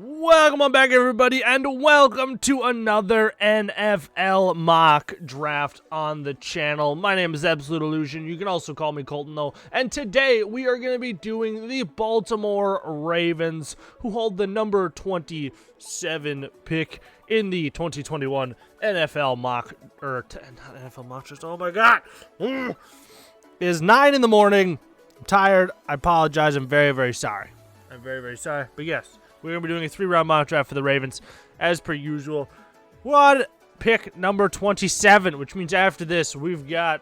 Welcome on back, everybody, and welcome to another NFL mock draft on the channel. My name is Absolute Illusion. You can also call me Colton, though. And today we are going to be doing the Baltimore Ravens, who hold the number 27 pick in the 2021 NFL mock, not NFL mock draft. Oh my God! It is 9 in the morning. I'm tired. I apologize. I'm very, very sorry. I'm very, very sorry. But yes. We're going to be doing a 3-round mock draft for the Ravens, as per usual. We're on pick number 27, which means after this, we've got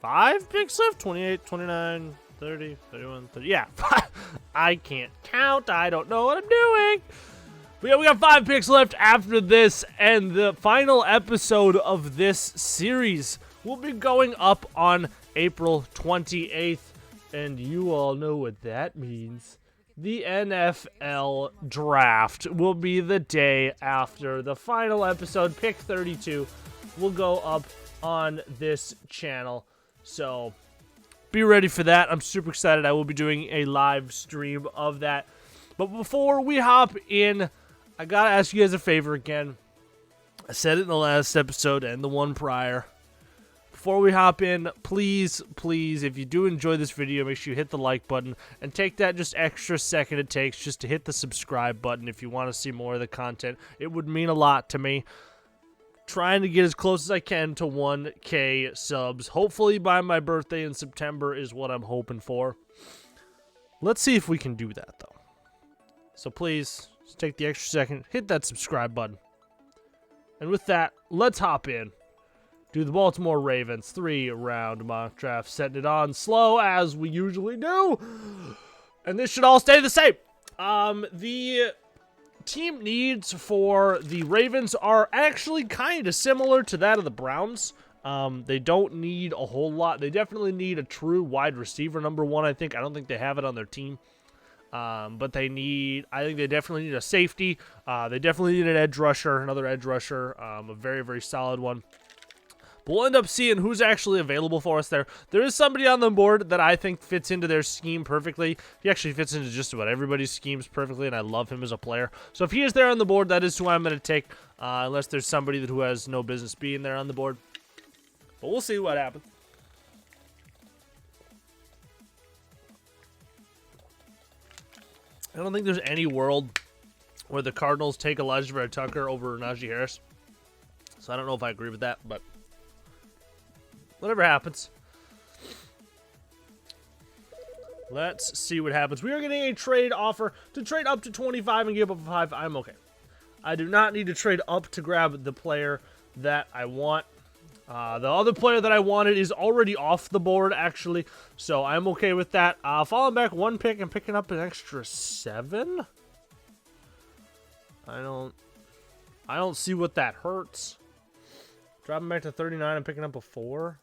5 picks left. 28, 29, 30, 31, 30. Yeah, I can't count. I don't know what I'm doing. But yeah, we got 5 picks left after this, and the final episode of this series will be going up on April 28th, and you all know what that means. The NFL draft will be the day after the final episode. Pick 32 will go up on this channel. So be ready for that. I'm super excited. I will be doing a live stream of that. But before we hop in, I got to ask you guys a favor again. I said it in the last episode and the one prior. Before we hop in, please, if you do enjoy this video, make sure you hit the like button and take that just extra second it takes just to hit the subscribe button if you want to see more of the content. It would mean a lot to me. Trying to get as close as I can to 1K subs. Hopefully by my birthday in September is what I'm hoping for. Let's see if we can do that, though. So please, just take the extra second, hit that subscribe button. And with that, let's hop in. Do the Baltimore Ravens 3-round mock draft, setting it on slow as we usually do. And this should all stay the same. The team needs for the Ravens are actually kind of similar to that of the Browns. They don't need a whole lot. They definitely need a true wide receiver, number one, I think. I don't think they have it on their team. But I think they definitely need a safety. They definitely need an edge rusher, another edge rusher, a very, very solid one. But we'll end up seeing who's actually available for us there. There is somebody on the board that I think fits into their scheme perfectly. He actually fits into just about everybody's schemes perfectly, and I love him as a player. So if he is there on the board, that is who I'm going to take, unless there's somebody who has no business being there on the board. But we'll see what happens. I don't think there's any world where the Cardinals take Elijah Vera Tucker over Najee Harris. So I don't know if I agree with that, but whatever happens. Let's see what happens. We are getting a trade offer to trade up to 25 and give up a 5. I'm okay. I do not need to trade up to grab the player that I want. The other player that I wanted is already off the board, actually. So I'm okay with that. Falling back 1 pick and picking up an extra 7. I don't see what that hurts. Dropping back to 39 and picking up a 4.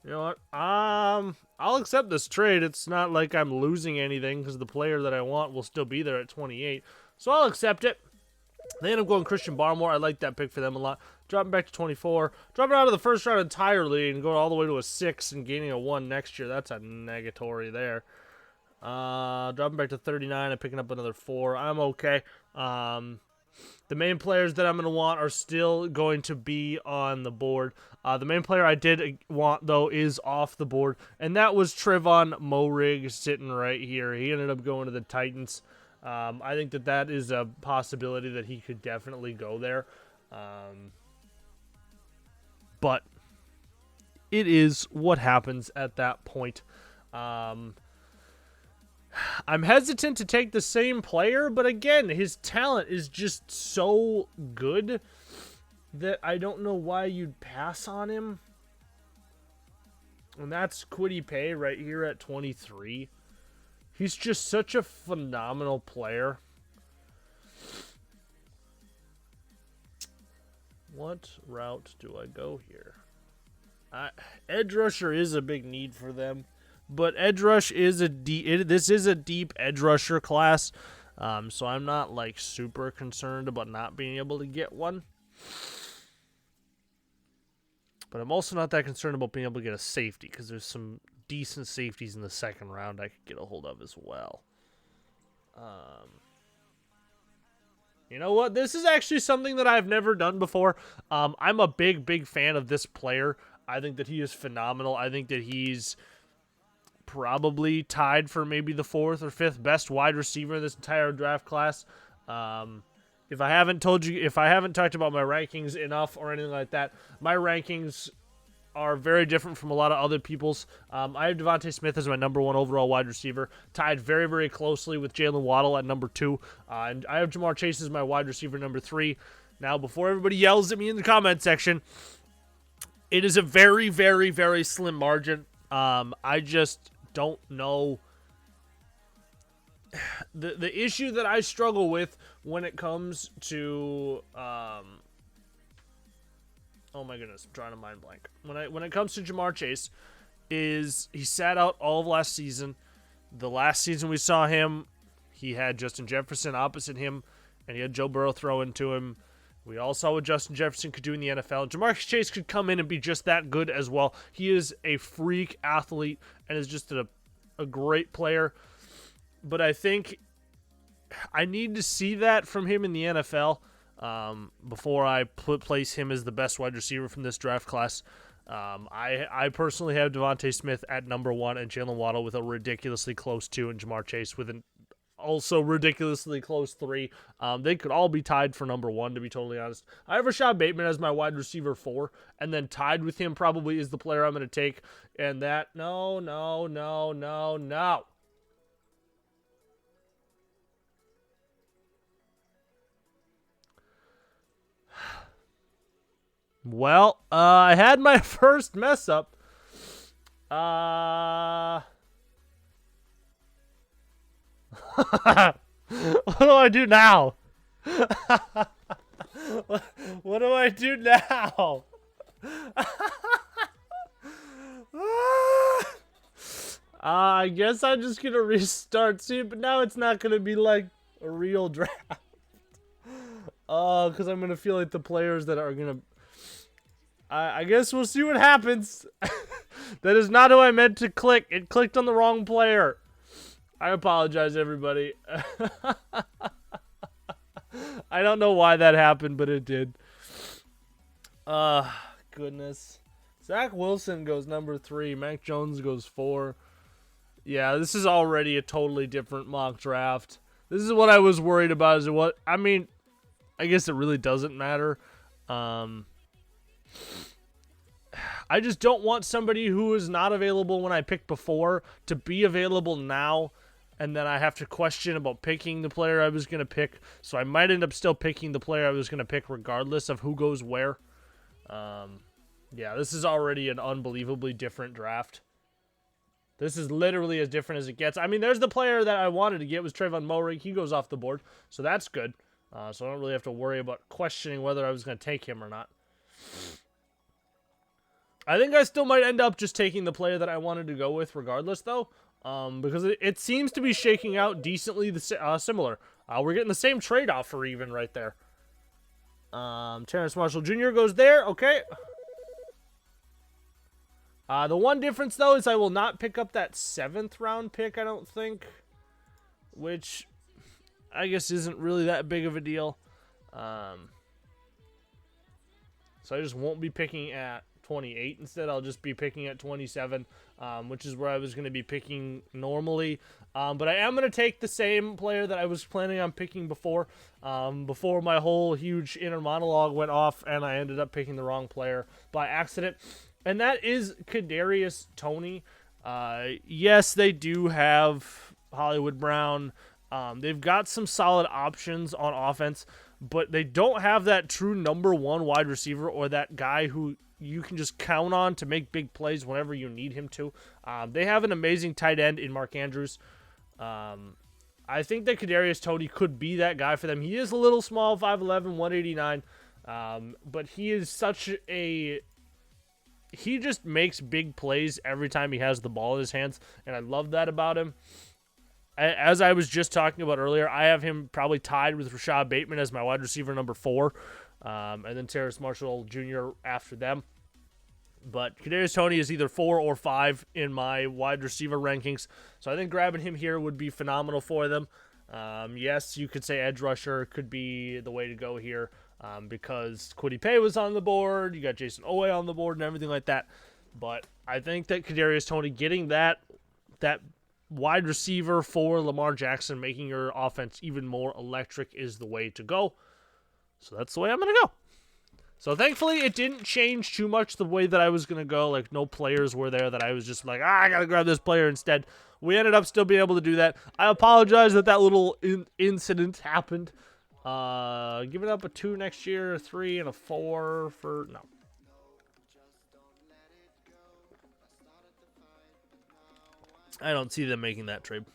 You know what? I'll accept this trade. It's not like I'm losing anything because the player that I want will still be there at 28. So I'll accept it. They end up going Christian Barmore. I like that pick for them a lot. Dropping back to 24. Dropping out of the first round entirely and going all the way to a 6 and gaining a 1 next year. That's a negatory there. Dropping back to 39 and picking up another 4. I'm okay. The main players that I'm going to want are still going to be on the board. The main player I did want, though, is off the board, and that was Trevon Moehrig sitting right here. He ended up going to the Titans. I think that is a possibility that he could definitely go there. But it is what happens at that point. I'm hesitant to take the same player, but again, his talent is just so good that I don't know why you'd pass on him. And that's Kwity Paye right here at 23. He's just such a phenomenal player. What route do I go here? Edge rusher is a big need for them. But edge rush is this is a deep edge rusher class, so I'm not like super concerned about not being able to get one. But I'm also not that concerned about being able to get a safety because there's some decent safeties in the second round I could get a hold of as well. You know what? This is actually something that I've never done before. I'm a big fan of this player. I think that he is phenomenal. I think that he's probably tied for maybe the 4th or 5th best wide receiver in this entire draft class. If I haven't talked about my rankings enough or anything like that, my rankings are very different from a lot of other people's. I have Devontae Smith as my number 1 overall wide receiver, tied very closely with Jalen Waddle at number 2. And I have Jamar Chase as my wide receiver number 3. Now, before everybody yells at me in the comment section, it is a very slim margin. I just don't know. The issue that I struggle with when it comes to oh my goodness, I'm drawing a mind blank. When it comes to Jamar Chase, is he sat out all of last season. The last season we saw him, he had Justin Jefferson opposite him, and he had Joe Burrow throw into him. We all saw what Justin Jefferson could do in the NFL. Jamar Chase could come in and be just that good as well. He is a freak athlete and is just a great player. But I think I need to see that from him in the NFL before I place him as the best wide receiver from this draft class. I personally have Devontae Smith at number 1 and Jalen Waddle with a ridiculously close 2 and Jamar Chase with an also ridiculously close 3. They could all be tied for number 1, to be totally honest. I have Rashad Bateman as my wide receiver 4, and then tied with him probably is the player I'm going to take. And that, no. Well, I had my first mess up. What do I do now? What do I do now? I guess I'm just going to restart. See, but now it's not going to be like a real draft. Because I'm going to feel like the players that are going to... I guess we'll see what happens. That is not who I meant to click. It clicked on the wrong player. I apologize, everybody. I don't know why that happened, but it did. Goodness. Zach Wilson goes number 3. Mac Jones goes 4. Yeah, this is already a totally different mock draft. This is what I was worried about. I mean, I guess it really doesn't matter. I just don't want somebody who is not available when I picked before to be available now, and then I have to question about picking the player I was going to pick. So I might end up still picking the player I was going to pick regardless of who goes where. Yeah, this is already an unbelievably different draft. This is literally as different as it gets. I mean, there's the player that I wanted to get was Trayvon Mulray. He goes off the board, so that's good. So I don't really have to worry about questioning whether I was going to take him or not. I think I still might end up just taking the player that I wanted to go with regardless, though, because it seems to be shaking out decently similar. We're getting the same trade offer even right there. Terrence Marshall Jr. goes there. Okay. The one difference, though, is I will not pick up that 7th round pick, I don't think, which I guess isn't really that big of a deal. So I just won't be picking at 28. Instead, I'll just be picking at 27, which is where I was going to be picking normally. But I am going to take the same player that I was planning on picking before my whole huge inner monologue went off and I ended up picking the wrong player by accident. And that is Kadarius Toney. Yes, they do have Hollywood Brown. They've got some solid options on offense, but they don't have that true number 1 wide receiver or that guy who you can just count on to make big plays whenever you need him to. They have an amazing tight end in Mark Andrews. I think that Kadarius Toney could be that guy for them. He is a little small, 5'11", 189, but he is such a... He just makes big plays every time he has the ball in his hands, and I love that about him. As I was just talking about earlier, I have him probably tied with Rashad Bateman as my wide receiver number 4, and then Terrace Marshall Jr. after them. But Kadarius Toney is either 4 or 5 in my wide receiver rankings. So I think grabbing him here would be phenomenal for them. Yes, you could say edge rusher could be the way to go here because Kwity Paye was on the board. You got Jason Owe on the board and everything like that. But I think that Kadarius Toney getting that wide receiver for Lamar Jackson, making your offense even more electric, is the way to go. So that's the way I'm going to go. So thankfully, it didn't change too much the way that I was going to go. Like, no players were there that I was just like, I got to grab this player instead. We ended up still being able to do that. I apologize that that little incident happened. Giving up a 2 next year, a 3, and a 4 for... No. I don't see them making that trade.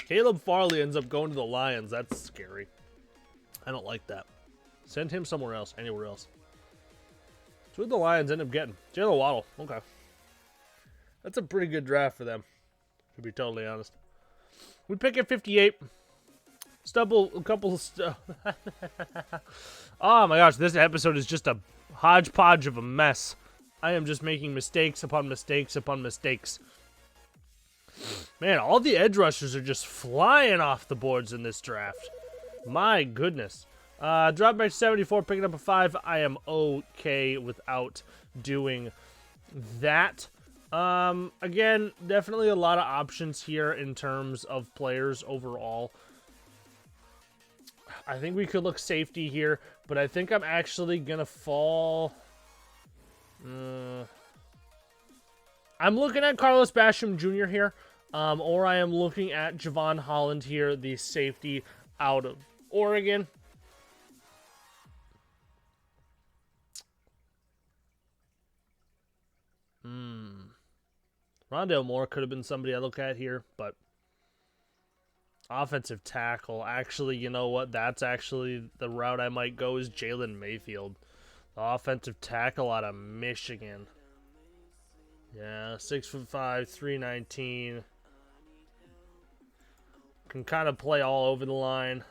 Caleb Farley ends up going to the Lions. That's scary. I don't like that. Send him somewhere else, anywhere else. So what did the Lions end up getting? Jalen Waddle. Okay. That's a pretty good draft for them, to be totally honest. We pick at 58. Stumble a couple of oh my gosh, this episode is just a hodgepodge of a mess. I am just making mistakes upon mistakes upon mistakes. Man, all the edge rushers are just flying off the boards in this draft. My goodness. Drop back to 74, picking up a 5. I am okay without doing that. Again, definitely a lot of options here in terms of players overall. I think we could look safety here, but I think I'm actually going to fall... I'm looking at Carlos Basham Jr. here, or I am looking at Javon Holland here, the safety out of Oregon. Rondale Moore could have been somebody I look at here, but offensive tackle. Actually, you know what? That's actually the route I might go is Jalen Mayfield, the offensive tackle out of Michigan. Yeah, 6'5", 319. Can kind of play all over the line.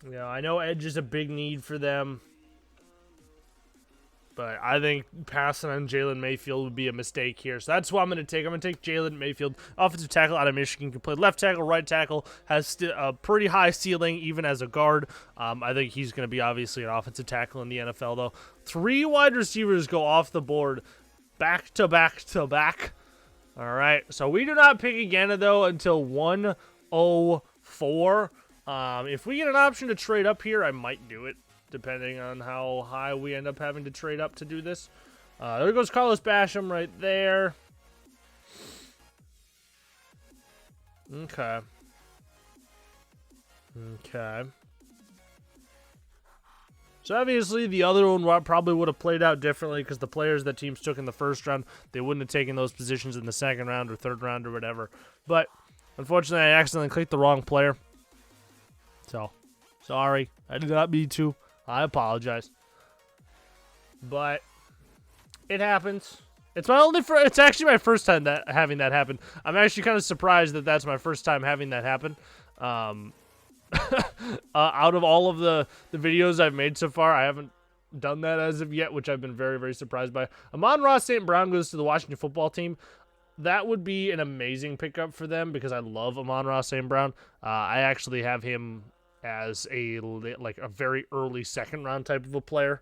Yeah, I know edge is a big need for them. But I think passing on Jalen Mayfield would be a mistake here. So that's what I'm going to take. I'm going to take Jalen Mayfield, offensive tackle out of Michigan. Can play left tackle, right tackle. Has a pretty high ceiling even as a guard. I think he's going to be obviously an offensive tackle in the NFL, though. 3 wide receivers go off the board back to back to back. All right. So we do not pick again, though, until 104. If we get an option to trade up here, I might do it, depending on how high we end up having to trade up to do this. There goes Carlos Basham right there. Okay. So obviously the other one probably would have played out differently because the players that teams took in the first round, they wouldn't have taken those positions in the second round or third round or whatever. But unfortunately, I accidentally clicked the wrong player. So, sorry. I did not mean to. I apologize. But it happens. It's actually my first time having that happen. I'm actually kind of surprised that that's my first time having that happen. Out of all of the videos I've made so far, I haven't done that as of yet, which I've been very, very surprised by. Amon-Ra St. Brown goes to the Washington football team. That would be an amazing pickup for them because I love Amon-Ra St. Brown. I actually have him as a very early second round type of a player.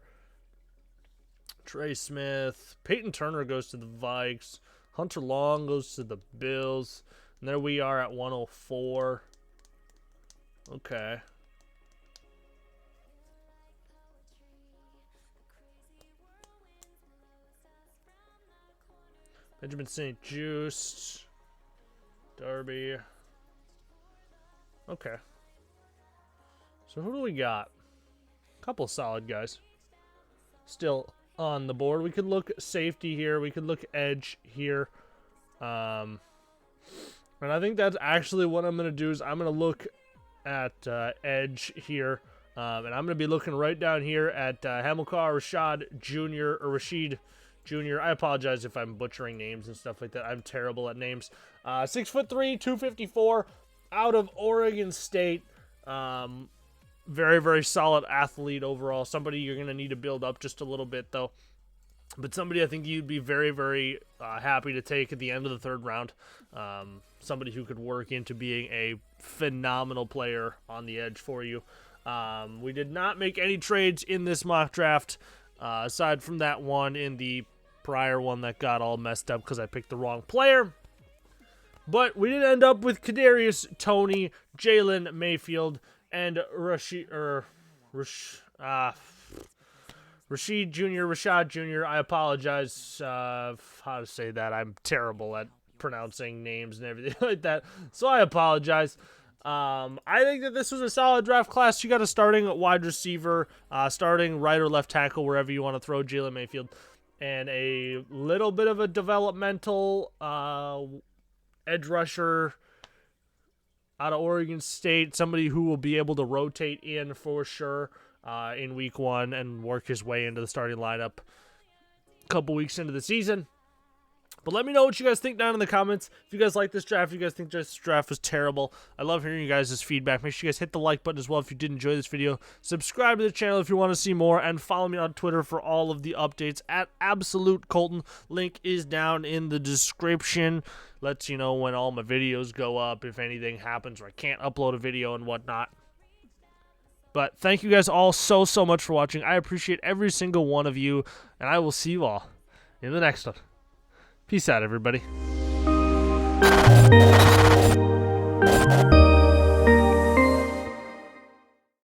Trey Smith, Peyton Turner goes to the Vikes, Hunter Long goes to the Bills, and there we are at 104. Okay. Benjamin St. Juste, Darby. Okay. So who do we got? A couple solid guys still on the board. We could look safety here. We could look edge here. And I think that's actually what I'm going to do is I'm going to look at edge here. And I'm going to be looking right down here at Hamilcar Rashid Jr. I apologize if I'm butchering names and stuff like that. I'm terrible at names. 6'3", 254. out of Oregon State. Very, very solid athlete overall. Somebody you're going to need to build up just a little bit, though. But somebody I think you'd be very, very happy to take at the end of the third round. Somebody who could work into being a phenomenal player on the edge for you. We did not make any trades in this mock draft, aside from that one in the prior one that got all messed up because I picked the wrong player. But we did end up with Kadarius Toney, Jalen Mayfield, and Rashad Jr. I apologize how to say that. I'm terrible at pronouncing names and everything like that, so I apologize. I think that this was a solid draft class. You got a starting wide receiver, starting right or left tackle, wherever you want to throw Jalen Mayfield, and a little bit of a developmental edge rusher out of Oregon State, somebody who will be able to rotate in for sure in week one and work his way into the starting lineup a couple weeks into the season. But let me know what you guys think down in the comments. If you guys like this draft, if you guys think this draft was terrible, I love hearing you guys' feedback. Make sure you guys hit the like button as well if you did enjoy this video. Subscribe to the channel if you want to see more, and follow me on Twitter for all of the updates at Absolute Colton. Link is down in the description. Lets you know when all my videos go up, if anything happens or I can't upload a video and whatnot. But thank you guys all so much for watching. I appreciate every single one of you, and I will see you all in the next one. Peace out, everybody.